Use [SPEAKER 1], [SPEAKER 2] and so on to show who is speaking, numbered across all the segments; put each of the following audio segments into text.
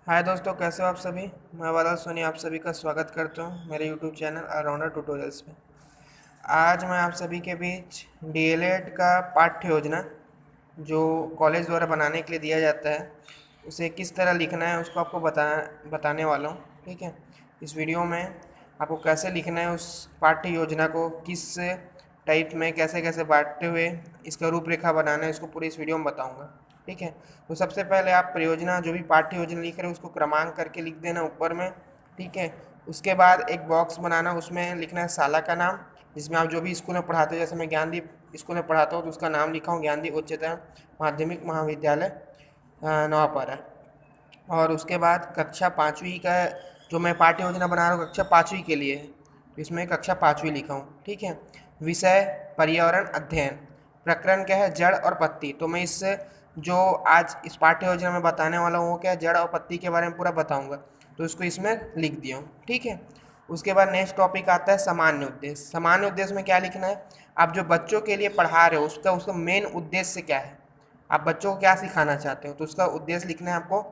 [SPEAKER 1] हाय दोस्तों, कैसे हो आप सभी। मैं बादल सोनी आप सभी का स्वागत करता हूँ मेरे यूट्यूब चैनल ऑलराउंडर ट्यूटोरियल्स में। आज मैं आप सभी के बीच डीएलएड का पाठ्य योजना जो कॉलेज द्वारा बनाने के लिए दिया जाता है उसे किस तरह लिखना है उसको आपको बताने वाला हूँ। ठीक है, इस वीडियो में आपको कैसे लिखना है उस पाठ्य योजना को, किस टाइप में कैसे कैसे बांटते हुए इसका रूपरेखा बनाना है, इसको पूरी इस वीडियो में बताऊंगा। ठीक है, तो सबसे पहले आप परियोजना जो भी पाठ्य योजना लिख रहे हो उसको क्रमांक करके लिख देना ऊपर में। ठीक है, उसके बाद एक बॉक्स बनाना, उसमें लिखना है शाला का नाम जिसमें आप जो भी स्कूल में पढ़ाते हो। जैसे मैं ज्ञानदीप स्कूल में पढ़ाता हूँ तो उसका नाम लिखा हूँ ज्ञानदीप उच्चतर माध्यमिक महाविद्यालय नवापारा। और उसके बाद कक्षा पाँचवीं का जो मैं पाठ्य योजना बना रहा हूँ कक्षा पाँचवीं के लिए है, तो इसमें कक्षा पाँचवीं लिखा हूँ। ठीक है, विषय पर्यावरण अध्ययन, प्रकरण क्या है जड़ और पत्ती। तो मैं इस जो आज इस पाठ्य योजना में बताने वाला हूँ वो क्या है, जड़ और पत्ती के बारे में पूरा बताऊँगा, तो इसको इसमें लिख दिया हूँ। ठीक है, उसके बाद नेक्स्ट टॉपिक आता है सामान्य उद्देश्य। सामान्य उद्देश्य में क्या लिखना है, आप जो बच्चों के लिए पढ़ा रहे हो उसका मेन उद्देश्य क्या है, आप बच्चों को क्या सिखाना चाहते हो, तो उसका उद्देश्य लिखना है आपको।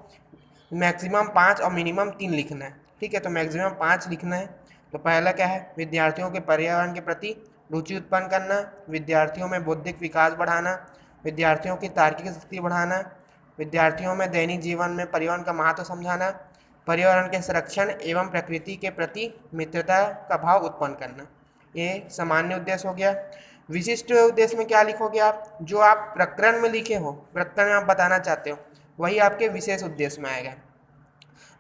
[SPEAKER 1] मैक्सिमम 5 और मिनिमम 3 लिखना है। ठीक है, तो मैक्सिमम 5 लिखना है। तो पहला क्या है, विद्यार्थियों के पर्यावरण के प्रति रुचि उत्पन्न करना, विद्यार्थियों में बौद्धिक विकास बढ़ाना, विद्यार्थियों की तार्किक शक्ति बढ़ाना, विद्यार्थियों में दैनिक जीवन में पर्यावरण का महत्व समझाना, पर्यावरण के संरक्षण एवं प्रकृति के प्रति मित्रता का भाव उत्पन्न करना। ये सामान्य उद्देश्य हो गया। विशिष्ट उद्देश्य में क्या लिखोगे आप, जो आप प्रकरण में लिखे हो, प्रकरण में आप बताना चाहते हो, वही आपके विशेष उद्देश्य में आएगा।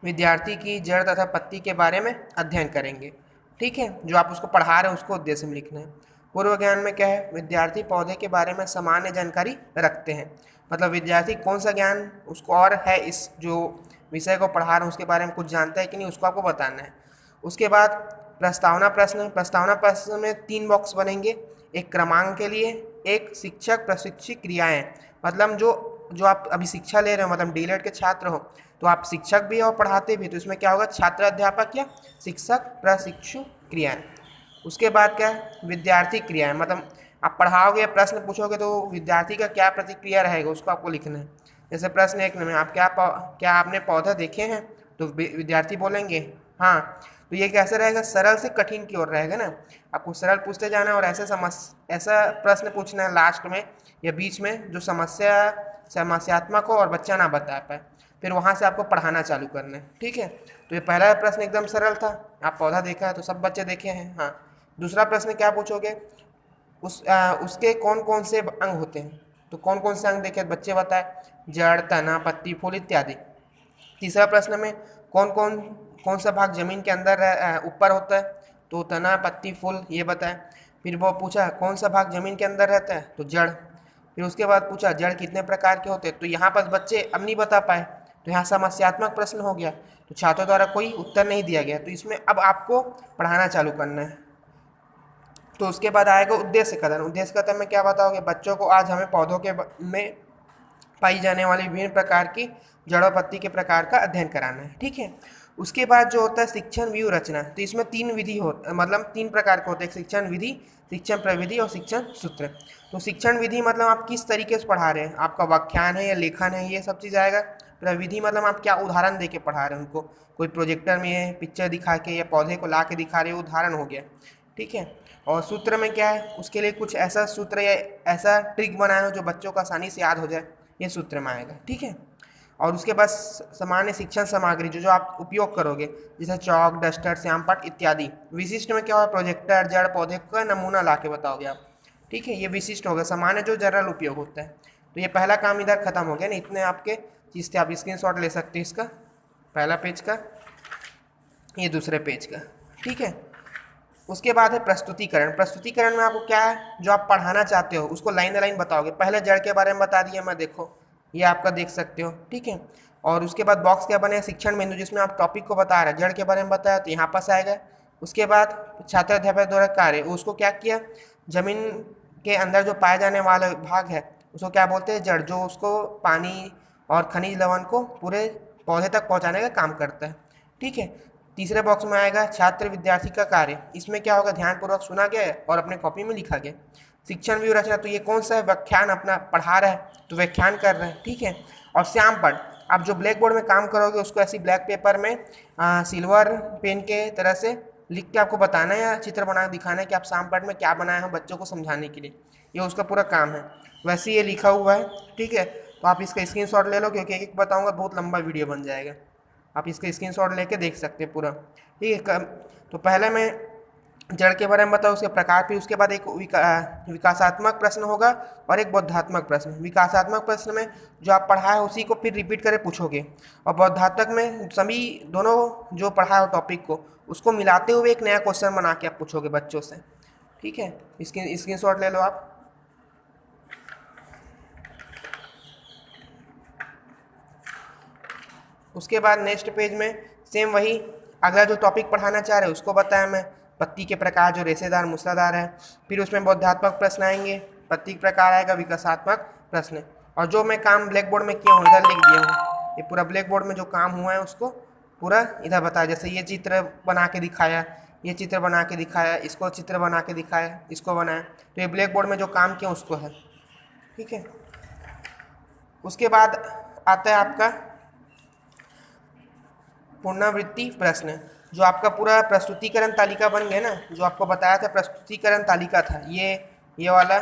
[SPEAKER 1] विद्यार्थी की जड़ तथा पत्ती के बारे में अध्ययन करेंगे। ठीक है, जो आप उसको पढ़ा रहे हो उसको उद्देश्य में लिखना है। पूर्व ज्ञान में क्या है, विद्यार्थी पौधे के बारे में सामान्य जानकारी रखते हैं, मतलब विद्यार्थी कौन सा ज्ञान उसको और है, इस जो विषय को पढ़ा रहे हैं उसके बारे में कुछ जानता है कि नहीं, उसको आपको बताना है। उसके बाद प्रस्तावना प्रश्न। प्रस्तावना प्रश्न में 3 बॉक्स बनेंगे, एक क्रमांक के लिए, एक शिक्षक प्रशिक्षित क्रियाएं, मतलब जो जो आप अभी शिक्षा ले रहे हो, मतलब डीएलएड के छात्र हो तो आप शिक्षक भी और पढ़ाते भी, तो इसमें क्या होगा, छात्र अध्यापक या शिक्षक प्रशिक्षु क्रियाएं। उसके बाद क्या है, विद्यार्थी क्रियाएं, मतलब आप पढ़ाओगे प्रश्न पूछोगे तो विद्यार्थी का क्या प्रतिक्रिया रहेगा उसको आपको लिखना है। जैसे प्रश्न 1 में आप क्या आपने पौधा देखे हैं, तो विद्यार्थी बोलेंगे हाँ। तो ये कैसे रहेगा, सरल से कठिन की ओर रहेगा ना, आपको सरल पूछते जाना है और ऐसा प्रश्न पूछना है लास्ट में या बीच में जो समस्यात्मक हो और बच्चा ना बता पाए, फिर वहाँ से आपको पढ़ाना चालू करना है। ठीक है, तो ये पहला प्रश्न एकदम सरल था, आप पौधा देखा है तो सब बच्चे देखे हैं हाँ। दूसरा प्रश्न क्या पूछोगे, उसके कौन कौन से अंग होते हैं, तो कौन कौन से अंग देखे बच्चे बताए, जड़ तना पत्ती फूल इत्यादि। तीसरा प्रश्न में कौन कौन कौन सा भाग जमीन के अंदर ऊपर होता है, तो तना पत्ती फूल ये बताए। फिर वो पूछा कौन सा भाग जमीन के अंदर रहता है, तो जड़। फिर उसके बाद पूछा जड़ कितने प्रकार के होते हैं, तो यहाँ पर बच्चे अब नहीं बता पाए, तो यहाँ समस्यात्मक प्रश्न हो गया, तो छात्रों द्वारा कोई उत्तर नहीं दिया गया, तो इसमें अब आपको पढ़ाना चालू करना है। तो उसके बाद आएगा उद्देश्य कथन। उद्देश्य कथन में क्या बताओगे, बच्चों को आज हमें पौधों के में पाई जाने वाली विभिन्न प्रकार की जड़ों पत्ती के प्रकार का अध्ययन कराना है। ठीक है, उसके बाद जो होता है शिक्षण व्यू रचना, तो इसमें 3 विधि हो, मतलब 3 प्रकार के होते हैं, शिक्षण विधि, शिक्षण प्रविधि और शिक्षण सूत्र। तो शिक्षण विधि मतलब आप किस तरीके से पढ़ा रहे हैं, आपका व्याख्यान है या लेखन है, ये सब चीज़ आएगा। प्रविधि मतलब आप क्या उदाहरण दे के पढ़ा रहे हैं उनको, कोई प्रोजेक्टर में पिक्चर दिखा के या पौधे को ला के दिखा रहे हो, उदाहरण हो गया। ठीक है, और सूत्र में क्या है, उसके लिए कुछ ऐसा सूत्र या ऐसा ट्रिक बनाए हो जो बच्चों को आसानी से याद हो जाए, ये सूत्र में आएगा। ठीक है, और उसके बाद सामान्य शिक्षण सामग्री जो जो आप उपयोग करोगे, जैसे चौक डस्टर श्याम पाठ इत्यादि। विशिष्ट में क्या होगा, प्रोजेक्टर जड़ पौधे का नमूना ला के बताओगे आप। ठीक है, ये विशिष्ट होगा। सामान्य जो जनरल उपयोग होता है। तो ये पहला काम इधर खत्म हो गया ना, इतने आपके चीज़ थे, आप स्क्रीनशॉट ले सकते हैं इसका, पहला पेज का, ये दूसरे पेज का। ठीक है, उसके बाद है प्रस्तुतिकरण। प्रस्तुतिकरण में आपको क्या है, जो आप पढ़ाना चाहते हो उसको लाइन लाइन बताओगे। पहले जड़ के बारे में बता दिया मैं, देखो ये आपका देख सकते हो। ठीक है, और उसके बाद बॉक्स क्या बने, शिक्षण बिंदु, जिसमें आप टॉपिक को बता रहे हैं, जड़ के बारे में बताया तो यहाँ पास आएगा। उसके बाद छात्र अध्यापक द्वारा कार्य, उसको क्या किया, जमीन के अंदर जो पाए जाने वाला भाग है उसको क्या बोलते हैं, जड़, जो उसको पानी और खनिज लवण को पूरे पौधे तक पहुँचाने का काम करता है। ठीक है, तीसरे बॉक्स में आएगा छात्र विद्यार्थी का कार्य। इसमें क्या होगा, ध्यानपूर्वक सुना गया और अपने कॉपी में लिखा गया। शिक्षण व्यू रचना, तो ये कौन सा व्याख्यान अपना पढ़ा रहा है, तो व्याख्यान कर रहे हैं। ठीक है, और श्याम पढ़, आप जो ब्लैक बोर्ड में काम करोगे उसको ऐसी ब्लैक पेपर में सिल्वर पेन के तरह से लिख के आपको बताना है या चित्र बना के दिखाना है कि आप शाम पाठ में क्या बनाए हो बच्चों को समझाने के लिए, ये उसका पूरा काम है। वैसे ये लिखा हुआ है, ठीक है। तो आप इसका स्क्रीनशॉट ले लो, क्योंकि एक एक बताऊंगा बहुत लंबा वीडियो बन जाएगा। आप इसका स्क्रीनशॉट लेके देख सकते हैं पूरा, ठीक है। तो पहले मैं जड़ के बारे में बताऊँ, उसके प्रकार, फिर उसके बाद एक विकासात्मक प्रश्न होगा और एक बौद्धात्मक प्रश्न। विकासात्मक प्रश्न में जो आप पढ़ा है उसी को फिर रिपीट करके पूछोगे, और बौद्धात्मक में सभी दोनों जो पढ़ा हो टॉपिक को उसको मिलाते हुए एक नया क्वेश्चन बना के आप पूछोगे बच्चों से, ठीक है। इसकी स्क्रीनशॉट ले लो आप। उसके बाद नेक्स्ट पेज में सेम वही अगला जो टॉपिक पढ़ाना चाह रहे हैं उसको बताया मैं, पत्ती के प्रकार जो रेशेदार मूसलाधार है। फिर उसमें बौद्धात्मक प्रश्न आएंगे, पत्ती के प्रकार आएगा, विकासात्मक प्रश्न, और जो मैं काम ब्लैक बोर्ड में किया हूँ इधर लिख दिया हूँ। ये पूरा ब्लैक बोर्ड में जो काम हुआ है उसको पूरा इधर बताया, जैसे ये चित्र बना के दिखाया, ये चित्र बना के दिखाया, इसको चित्र बना के दिखाया, इसको बनाया। तो ये ब्लैक बोर्ड में जो काम किया उसको है, ठीक है। उसके बाद आता है आपका पुनरावृत्ति प्रश्न, जो आपका पूरा प्रस्तुतिकरण तालिका बन गया ना, जो आपको बताया था प्रस्तुतिकरण तालिका था, ये वाला,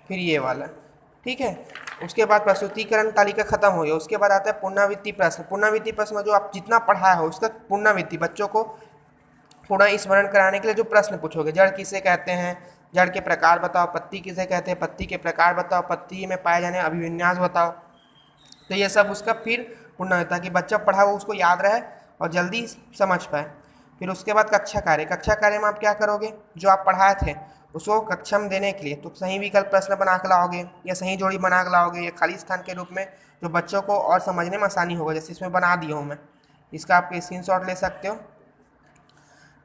[SPEAKER 1] फिर ये वाला, ठीक है। उसके बाद प्रस्तुतिकरण तालिका खत्म हो गया, उसके बाद आता है पुनरावृत्ति प्रश्न। पुनरावृत्ति प्रश्न जो आप जितना पढ़ाया हो उसका पुनरावृत्ति, बच्चों को पुनः स्मरण कराने के लिए जो प्रश्न पूछोगे, जड़ किसे कहते हैं, जड़ के प्रकार बताओ, पत्ती किसे कहते हैं, पत्ती के प्रकार बताओ, पत्ती में पाए जाने अभिविन्यास बताओ। तो ये सब उसका फिर पूर्ण, ताकि बच्चा पढ़ा वो उसको याद रहे और जल्दी समझ पाए। फिर उसके बाद कक्षा कार्य। कक्षा कार्य में आप क्या करोगे, जो आप पढ़ाए थे उसको कक्षा में देने के लिए तो सही विकल्प प्रश्न बना के लाओगे, या सही जोड़ी बना के लाओगे, या खाली स्थान के रूप में, जो बच्चों को और समझने में आसानी होगा, जैसे इसमें बना दिया हूँ मैं, इसका आप स्क्रीनशॉट ले सकते हो,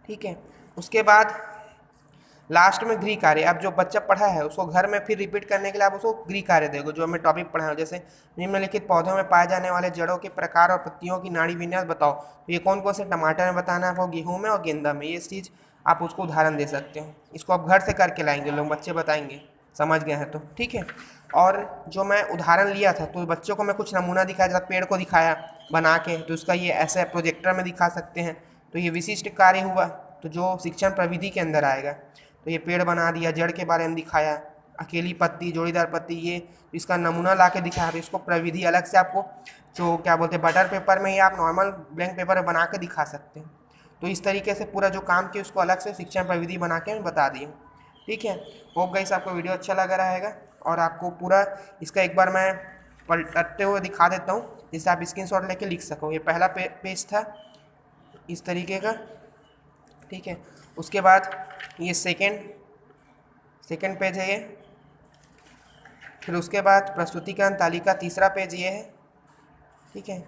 [SPEAKER 1] ठीक है। उसके बाद लास्ट में गृह कार्य। अब जो बच्चा पढ़ा है उसको घर में फिर रिपीट करने के लिए आप उसको गृह कार्य दोगे, जो हमें टॉपिक पढ़ा है, जैसे निम्नलिखित पौधों में पाए जाने वाले जड़ों के प्रकार और पत्तियों की नाड़ी विन्यास बताओ। तो ये कौन कौन से टमाटर में बताना है आपको, गेहूँ में और गेंदा में, ये चीज़ आप उसको उदाहरण दे सकते हो। इसको आप घर से करके लाएंगे, लोग बच्चे बताएंगे, समझ गए हैं तो, ठीक है। और जो मैं उदाहरण लिया था तो बच्चों को मैं कुछ नमूना दिखाया, जैसा पेड़ को दिखाया बना के, तो उसका ये ऐसे प्रोजेक्टर में दिखा सकते हैं। तो ये विशिष्ट कार्य हुआ, तो जो शिक्षण प्रविधि के अंदर आएगा। तो ये पेड़ बना दिया, जड़ के बारे में दिखाया, अकेली पत्ती, जोड़ीदार पत्ती, ये इसका नमूना ला के दिखाया। तो इसको प्रविधि अलग से आपको जो क्या बोलते हैं बटर पेपर में, या आप नॉर्मल ब्लैंक पेपर में बना के दिखा सकते हैं। तो इस तरीके से पूरा जो काम किया उसको अलग से शिक्षण प्रविधि बना के बता दिए, ठीक है। होप गाइस आपको वीडियो अच्छा लगा रहेगा, और आपको पूरा इसका एक बार मैं पलटते हुए दिखा देता हूँ, जिससे आप स्क्रीनशॉट लेके लिख सको। ये पहला पेज था इस तरीके का, ठीक है। उसके बाद ये सेकंड पेज है ये। फिर उसके बाद प्रस्तुतिकरण तालिका तीसरा पेज ये है, ठीक है।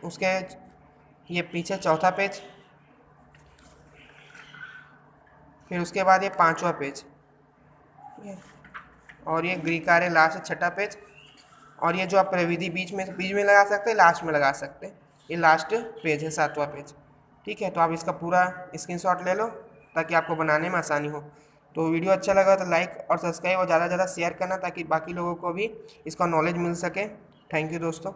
[SPEAKER 1] उसके ये पीछे चौथा पेज, फिर उसके बाद ये पांचवा पेज, ठीक है। और ये गृह कार्य लास्ट छठा पेज, और ये जो आप प्रविधि बीच में लगा सकते हैं, लास्ट में लगा सकते हैं, ये लास्ट पेज है, सातवां पेज, ठीक है। तो आप इसका पूरा स्क्रीनशॉट ले लो ताकि आपको बनाने में आसानी हो। तो वीडियो अच्छा लगा तो लाइक और सब्सक्राइब और ज़्यादा से ज़्यादा शेयर करना, ताकि बाकी लोगों को भी इसका नॉलेज मिल सके। थैंक यू दोस्तों।